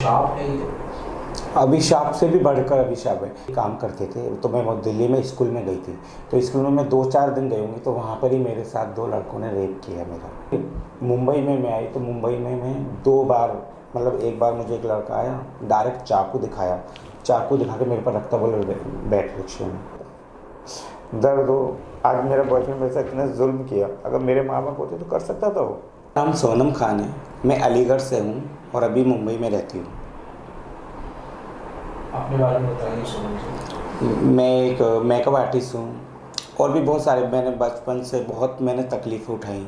शाप है ये। अभिशाप से भी बढ़कर अभिशाप है। काम करते थे तो मैं वो दिल्ली में स्कूल में गई थी, तो स्कूल में मैं 2-4 दिन गई होंगी, तो वहाँ पर ही मेरे साथ 2 लड़कों ने रेप किया मेरा। मुंबई में मैं आई तो मुंबई में मैं 2 बार, मतलब एक बार मुझे एक लड़का आया, डायरेक्ट चाकू दिखाया, चाकू दिखा के मेरे पर रखता, बोले बैठ रिक्शे में। दर्द हो। आज मेरा बॉयफ्रेंड मेरे साथ इतना जुल्म किया, अगर मेरे माँ बाप होते तो कर सकता था वो। नाम सोनम खान है, मैं अलीगढ़ से हूँ और अभी मुंबई में रहती हूँ। अपने बारे में बताइए सोनम जी। मैं एक मेकअप आर्टिस्ट हूँ और भी बहुत सारे, मैंने बचपन से बहुत मैंने तकलीफ़ उठाई।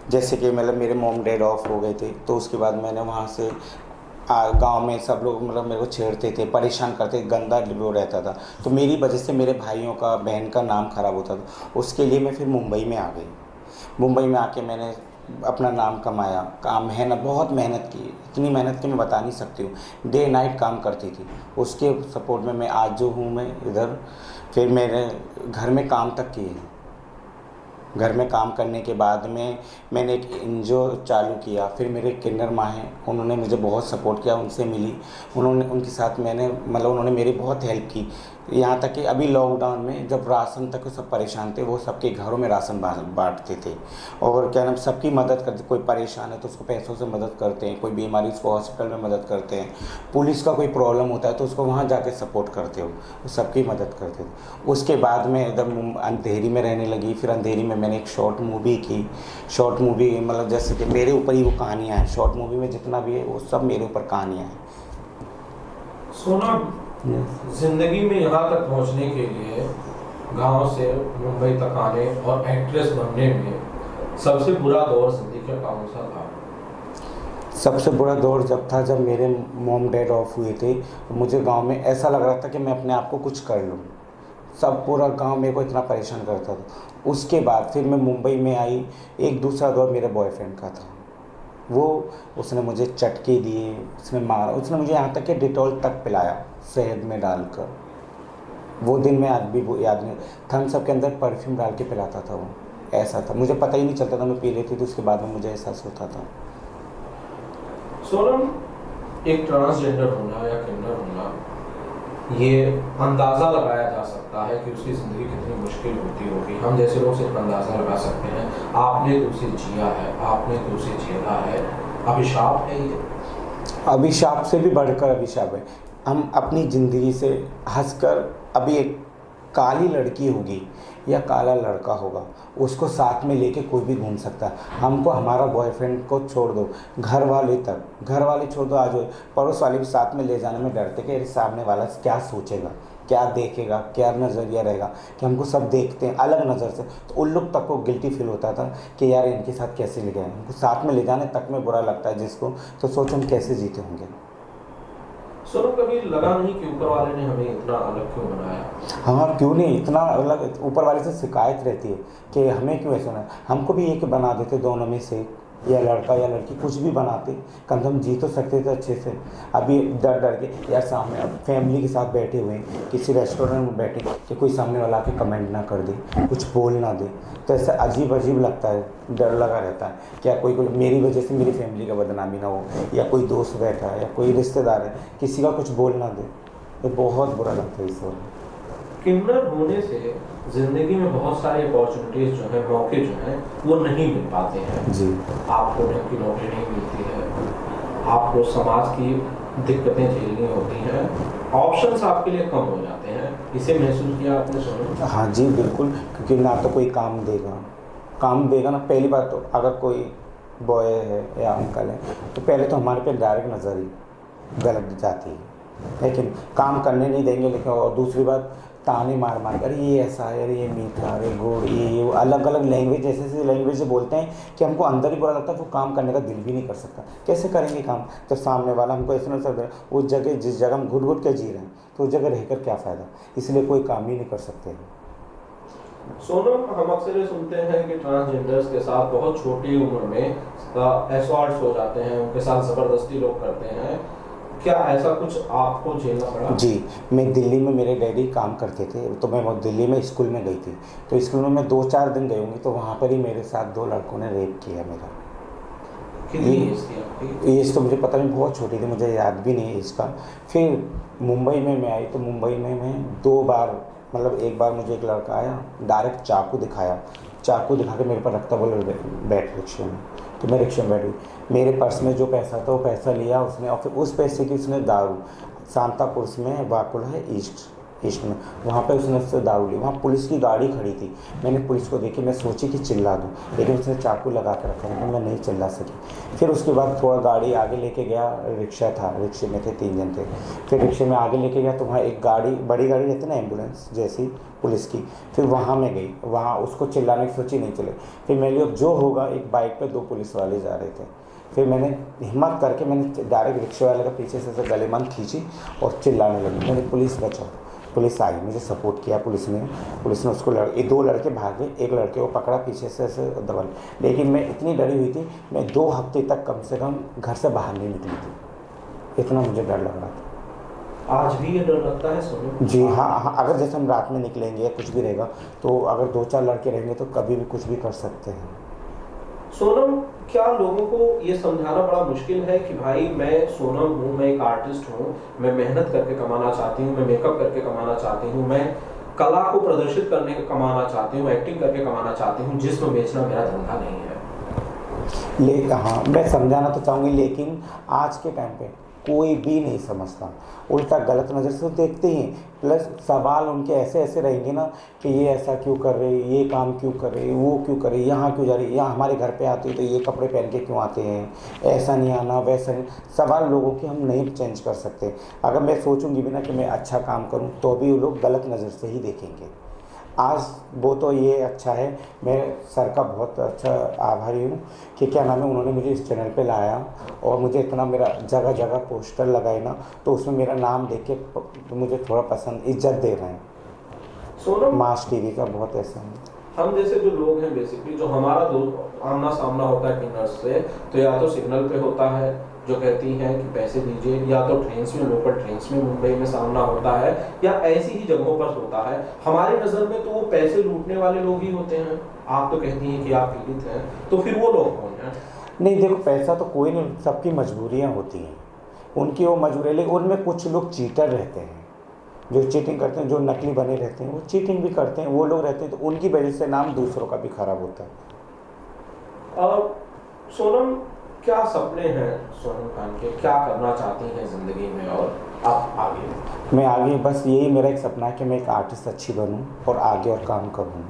जैसे कि मतलब मेरे मॉम डैड ऑफ हो गए थे, तो उसके बाद मैंने वहाँ से गांव में सब लोग मतलब मेरे को छेड़ते थे, परेशान करते, गंदा वो रहता था, तो मेरी वजह से मेरे भाइयों का, बहन का नाम ख़राब होता था। उसके लिए मैं फिर मुंबई में आ गई। मुंबई में आके मैंने अपना नाम कमाया, काम मेहनत, बहुत मेहनत की, इतनी मेहनत कि मैं बता नहीं सकती हूँ। डे नाइट काम करती थी, उसके सपोर्ट में मैं आज जो हूँ मैं इधर। फिर मेरे घर में काम तक किए। घर में काम करने के बाद में मैंने एक एनजीओ चालू किया। फिर मेरे किन्नर माँ हैं, उन्होंने मुझे बहुत सपोर्ट किया, उनसे मिली, उन्होंने, उनके साथ मैंने मतलब उन्होंने मेरी बहुत हेल्प की। यहाँ तक कि अभी लॉकडाउन में जब राशन तक सब परेशान थे, वो सबके घरों में राशन बांटते थे और क्या नाम, सबकी मदद करते। कोई परेशान है तो उसको पैसों से मदद करते हैं, कोई बीमारी उसको हॉस्पिटल में मदद करते हैं, पुलिस का कोई प्रॉब्लम होता है तो उसको वहाँ जाके सपोर्ट करते हो, वो सबकी मदद करते थे। उसके बाद में एकदम अंधेरी में रहने लगी। फिर अंधेरी में मैंने एक शॉर्ट मूवी की। शॉर्ट मूवी मतलब जैसे कि मेरे ऊपर ही वो कहानियाँ हैं, शॉर्ट मूवी में जितना भी है वो सब मेरे ऊपर कहानियाँ हैं। सोनम, जिंदगी में यहाँ तक पहुँचने के लिए गांव से मुंबई तक आने और एक्ट्रेस बनने में सबसे बुरा दौर जिंदगी का कौन सा था? सबसे बुरा दौर जब था, जब मेरे मॉम डैड ऑफ हुए थे, तो मुझे गांव में ऐसा लग रहा था कि मैं अपने आप को कुछ कर लूँ। सब पूरा गांव मेरे को इतना परेशान करता था। उसके बाद फिर मैं मुंबई में आई। एक दूसरा दौर मेरे बॉयफ्रेंड का था। वो, उसने मुझे चटके दिए, उसने मारा, उसने मुझे यहाँ तक कि डिटॉल तक पिलाया शहद में डालकर। वो दिन मैं आज भी वो याद नहीं। थम्स अप के अंदर परफ्यूम डाल के पिलाता था वो। ऐसा था, मुझे पता ही नहीं चलता था मैं पी लेती थी, उसके बाद में मुझे एहसास होता था। सोनम, एक ट्रांसजेंडर होना या किन्नर होना, ये अंदाज़ा लगाया जा सकता है कि उसकी ज़िंदगी कितनी मुश्किल होती होगी। हम जैसे लोग सिर्फ अंदाज़ा लगा सकते हैं। आपने तो उसे जिया है, आपने तो उसे झेला है। अभिशाप है ये। अभिशाप से भी बढ़कर अभिशाप है। हम अपनी ज़िंदगी से हंसकर, अभी एक काली लड़की होगी या काला लड़का होगा, उसको साथ में लेके कोई भी घूम सकता है। हमको हमारा बॉयफ्रेंड को छोड़ दो, घर वाले तक, घर वाले छोड़ दो, आज पड़ोस वाले भी साथ में ले जाने में डरते कि अरे सामने वाला क्या सोचेगा, क्या देखेगा, क्या नज़रिया रहेगा, कि हमको सब देखते हैं अलग नज़र से। तो उन लोग तक को गिल्टी फील होता था कि यार इनके साथ कैसे ले गए, हमको साथ में ले जाने तक में बुरा लगता है जिसको, तो सोचो हम कैसे जीते होंगे। सोनम, कभी लगा नहीं कि ऊपर वाले ने हमें इतना अलग क्यों बनाया? हाँ, क्यों नहीं, इतना अलग। ऊपर वाले से शिकायत रहती है कि हमें क्यों ऐसा ना, हमको भी एक बना देते दोनों में से, या लड़का या लड़की कुछ भी बनाते, कम से कम जी तो सकते थे अच्छे से। अभी डर डर के यार, सामने अब फैमिली के साथ बैठे हुए हैं, किसी रेस्टोरेंट में बैठे, कि कोई सामने वाला आके कमेंट ना कर दे, कुछ बोल ना दे, तो ऐसा अजीब अजीब लगता है, डर लगा रहता है क्या कोई कोई मेरी वजह से मेरी फैमिली का बदनामी ना हो, या कोई दोस्त बैठा है या कोई रिश्तेदार है किसी का कुछ बोल ना दे, तो बहुत बुरा लगता है इस वक्त। किन्नर होने से जिंदगी में बहुत सारे अपॉर्चुनिटीज जो है, मौके जो हैं, वो नहीं मिल पाते हैं जी। आपको ढंग की नौकरी नहीं मिलती है, आपको समाज की दिक्कतें झेलनी होती हैं, ऑप्शंस आपके लिए कम हो जाते हैं। इसे महसूस किया आपने सोनम? हाँ जी बिल्कुल, क्योंकि ना तो कोई काम देगा, काम देगा ना। पहली बात तो अगर कोई बॉय है या अंकल है, तो पहले तो हमारे पे डायरेक्ट नज़र ही गलत जाती है, लेकिन काम करने नहीं देंगे। लेकिन और दूसरी बात, ताने मार मार कर, ये ऐसा है, अरे ये मीठा, अरे गुड़, ये अलग अलग लैंग्वेज, ऐसे ऐसे लैंग्वेज से बोलते हैं कि हमको अंदर ही बुरा लगता है, वो काम करने का दिल भी नहीं कर सकता। कैसे करेंगे काम जब सामने वाला हमको ऐसा नहीं सकता, उस जगह जिस जगह हम घुट घुट के जी रहे हैं, तो उस जगह रहकर क्या फ़ायदा। इसलिए कोई काम ही नहीं कर सकते। सोनम, हम अक्सर ये सुनते हैं कि ट्रांसजेंडर्स के साथ बहुत छोटी उम्र में असॉल्ट्स हो जाते हैं, उनके साथ ज़बरदस्ती लोग करते हैं। क्या ऐसा कुछ आपको झेलना पड़ा? जी, मैं दिल्ली में, मेरे डैडी काम करते थे, तो मैं वो दिल्ली में स्कूल में गई थी, तो स्कूल में मैं 2-4 दिन गई होंगी, तो वहाँ पर ही मेरे साथ 2 लड़कों ने रेप किया मेरा। कितनी एज थी आपकी? एज तो मुझे पता नहीं, बहुत छोटी थी, मुझे याद भी नहीं है इसका। फिर मुंबई में मैं आई तो मुंबई में मैं 2 बार, मतलब एक बार मुझे एक लड़का आया, डायरेक्ट चाकू दिखाया, चाकू दिखा के मेरे पर रखता, बोले बैठ रिक्शे में। तो मैं रिक्शे में बैठ गई। मेरे पर्स में जो पैसा था वो पैसा लिया उसने, और फिर उस पैसे की उसने दारू, सांतापुर में वाकुल है ईस्ट में, वहाँ पे उसने उससे दारू ली। वहाँ पुलिस की गाड़ी खड़ी थी, मैंने पुलिस को देखी, मैं सोची कि चिल्ला दूँ, लेकिन उसने चाकू लगा के रखा था, मैं नहीं चिल्ला सकी। फिर उसके बाद थोड़ा गाड़ी आगे लेके गया, रिक्शा था, रिक्शे में थे 3 जन थे। फिर रिक्शे में आगे लेके गया तो वहाँ एक गाड़ी, बड़ी गाड़ी रहती ना एम्बुलेंस जैसी पुलिस की, फिर वहाँ मैं गई, वहाँ उसको चिल्लाने की सोची, नहीं चले। फिर मेरे लिए जो होगा, एक बाइक पे 2 पुलिस वाले जा रहे थे। फिर मैंने हिम्मत करके मैंने डायरेक्ट रिक्शे वाले का पीछे से गलेमान खींची और चिल्लाने लगी, मैंने पुलिस बचाओ। पुलिस आई, मुझे सपोर्ट किया पुलिस ने उसको 2 लड़के भागे, एक लड़के को पकड़ा पीछे से ऐसे दबा, लेकिन मैं इतनी डरी हुई थी, मैं 2 हफ्ते तक कम से कम घर से बाहर नहीं निकली थी, इतना मुझे डर लग रहा था। आज भी ये डर लगता है सोनम? जी हाँ, अगर जैसे हम रात में निकलेंगे या कुछ भी रहेगा, तो अगर 2-4 लड़के रहेंगे तो कभी भी कुछ भी कर सकते हैं। सोनम, क्या लोगों को ये समझाना बड़ा मुश्किल है कि भाई मैं सोनम हूँ, मैं एक आर्टिस्ट हूँ, मैं मेहनत करके कमाना चाहती हूँ, मैं मेकअप करके कमाना चाहती हूँ, मैं कला को प्रदर्शित करने का कमाना चाहती हूँ, एक्टिंग करके कमाना चाहती हूँ, जिस्म बेचना मेरा धंधा नहीं है। हाँ, मैं समझाना तो चाहूँगी, लेकिन आज के टाइम पे कोई भी नहीं समझता, उल्टा गलत नज़र से देखते ही। प्लस सवाल उनके ऐसे ऐसे रहेंगे ना कि ये ऐसा क्यों कर रहे, ये काम क्यों कर रहे, वो क्यों कर रहे, यहाँ क्यों जा रही, यहाँ हमारे घर पे आते तो ये कपड़े पहन के क्यों आते हैं, ऐसा नहीं आना, वैसा नहीं। सवाल लोगों के हम नहीं चेंज कर सकते। अगर मैं सोचूंगी भी ना कि मैं अच्छा काम करूँ, तो भी वो लोग गलत नज़र से ही देखेंगे। आज वो तो ये अच्छा है, मैं सर का बहुत अच्छा आभारी हूँ कि क्या नाम है, उन्होंने मुझे इस चैनल पे लाया और मुझे इतना, मेरा जगह जगह पोस्टर लगाए ना, तो उसमें मेरा नाम देख के तो मुझे थोड़ा पसंद, इज्जत दे रहे हैं। सोनम, मास टीवी का बहुत ऐसा है। हम जैसे जो लोग हैं, बेसिकली जो हमारा आमना सामना होता है किन्नर्स से, तो या तो सिग्नल पे होता है जो कहती हैं कि पैसे दीजिए, या तो ट्रेन्स में, लोकल ट्रेन्स में मुंबई में सामना होता है, या ऐसी ही जगहों पर होता है। हमारी नज़र में तो वो पैसे लूटने वाले लोग ही होते हैं। आप तो कहती हैं कि आप पीड़ित हैं, तो फिर वो लोग कौन हैं? नहीं देखो, पैसा तो कोई नहीं, सबकी मजबूरियाँ होती हैं, उनकी वो मजबूरी, लेकिन उनमें कुछ लोग चीटर रहते हैं, जो चीटिंग करते हैं, जो नकली बने रहते हैं, वो चीटिंग भी करते हैं, वो लोग रहते हैं, तो उनकी वजह से नाम दूसरों का भी खराब होता है। सोनम, क्या सपने हैं सोनम खान के, क्या करना चाहती हैं जिंदगी में, और आप आगे? मैं आगे बस यही मेरा एक सपना है कि मैं एक आर्टिस्ट अच्छी बनूं और आगे और काम करूं।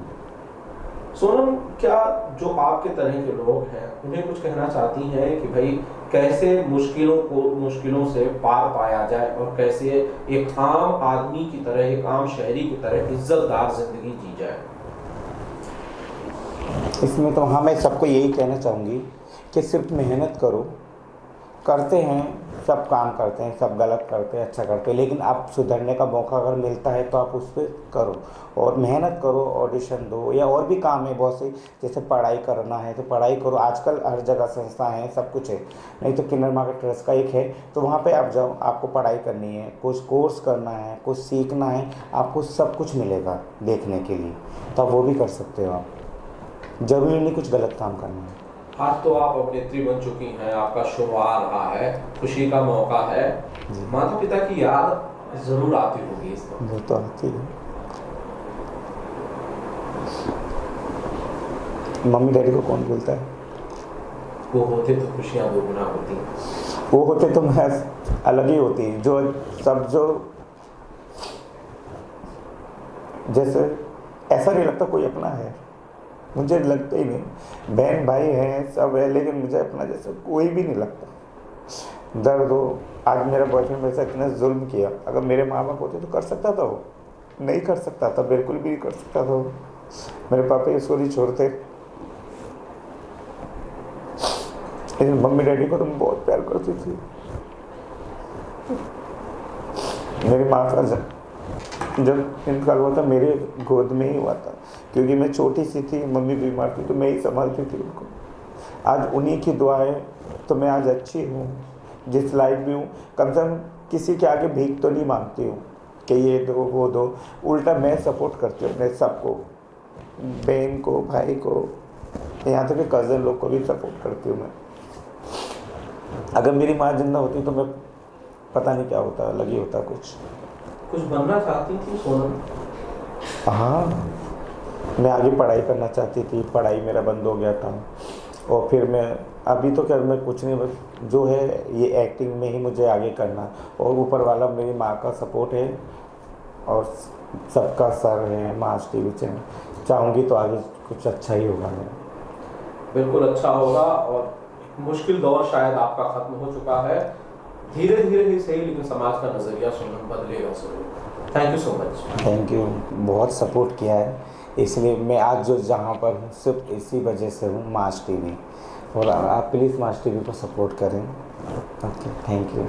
सोनम, क्या जो आपके तरह के लोग हैं उन्हें कुछ कहना चाहती हैं कि भाई कैसे मुश्किलों से पार पाया जाए, और कैसे एक आम आदमी की तरह, एक आम शहरी की तरह इज्जतदार जिंदगी जी जाए? इसमें तो हाँ, मैं सबको यही कहना चाहूँगी कि सिर्फ मेहनत करो, करते हैं सब, काम करते हैं सब, गलत करते हैं, अच्छा करते हैं, लेकिन आप सुधरने का मौका अगर मिलता है तो आप उस पर करो और मेहनत करो, ऑडिशन दो, या और भी काम है बहुत से, जैसे पढ़ाई करना है तो पढ़ाई करो, आजकल हर जगह संस्था है, सब कुछ है। नहीं तो किन्नर मार्केट ट्रस्ट का एक है, तो वहाँ पे आप जाओ, आपको पढ़ाई करनी है, कुछ कोर्स करना है, कुछ सीखना है, आपको सब कुछ मिलेगा देखने के लिए, तो आप वो भी कर सकते हो। आप ज़रूरी नहीं कुछ गलत काम करना है। आज तो आप अभिनेत्री बन चुकी हैं, आपका शो आ रहा है, खुशी का मौका है, माता पिता की याद जरूर आती होगी इस वक्त? वो तो आती है। मम्मी डैडी को कौन बोलता है? वो होते तो खुशियाँ दोगुना होती, वो होते तो मैं अलग ही होती, जो सब, जो जैसे ऐसा नहीं लगता कोई अपना है, मुझे लगता ही नहीं। बहन भाई हैं, सब है, लेकिन मुझे अपना जैसा कोई भी नहीं लगता। दर्द हो, आज मेरा बॉयफ्रेंड मेरे साथ इतना जुल्म किया, अगर मेरे माँ बाप होते तो कर सकता था, वो नहीं कर सकता था, बिल्कुल भी नहीं कर सकता था। मेरे पापा इसको नहीं छोड़ते, लेकिन मम्मी डैडी को तो मैं बहुत प्यार करती थी। मेरी माँ का जब इंतकाल हुआ था, मेरे गोद में ही हुआ था, क्योंकि मैं छोटी सी थी, मम्मी बीमार थी, तो मैं ही संभालती थी उनको। आज उन्हीं की दुआ है तो मैं आज अच्छी हूँ, जिस लाइफ भी हूँ। कम से कम किसी के आगे भीख तो नहीं मांगती हूँ कि ये दो वो दो, उल्टा मैं सपोर्ट करती हूँ अपने सबको, बहन को, भाई को, यहाँ तक कि कज़न लोग को भी सपोर्ट करती हूँ मैं। अगर मेरी माँ जिंदा होती तो मैं पता नहीं क्या होता, अलग ही होता कुछ। कुछ बनना चाहती थी सोनम? हाँ, मैं आगे पढ़ाई करना चाहती थी, पढ़ाई मेरा बंद हो गया था। और फिर मैं अभी तो क्या, मैं कुछ नहीं, बस जो है ये एक्टिंग में ही मुझे आगे करना। और ऊपर वाला मेरी माँ का सपोर्ट है और सबका सर है मास टीवी चैनल, चाहूँगी तो आगे कुछ अच्छा ही होगा मेरा। बिल्कुल अच्छा होगा, और मुश्किल दौर शायद आपका खत्म हो चुका है। धीरे धीरे ही सही, लेकिन समाज का नजरिया सोनम बदलेगा जरूर। Thank you so much. Thank you, बहुत सपोर्ट किया है, इसलिए मैं आज जो जहाँ पर हूँ सिर्फ इसी वजह से हूँ, मास टीवी। और आप प्लीज़ मास टीवी को सपोर्ट करें। Okay, thank you.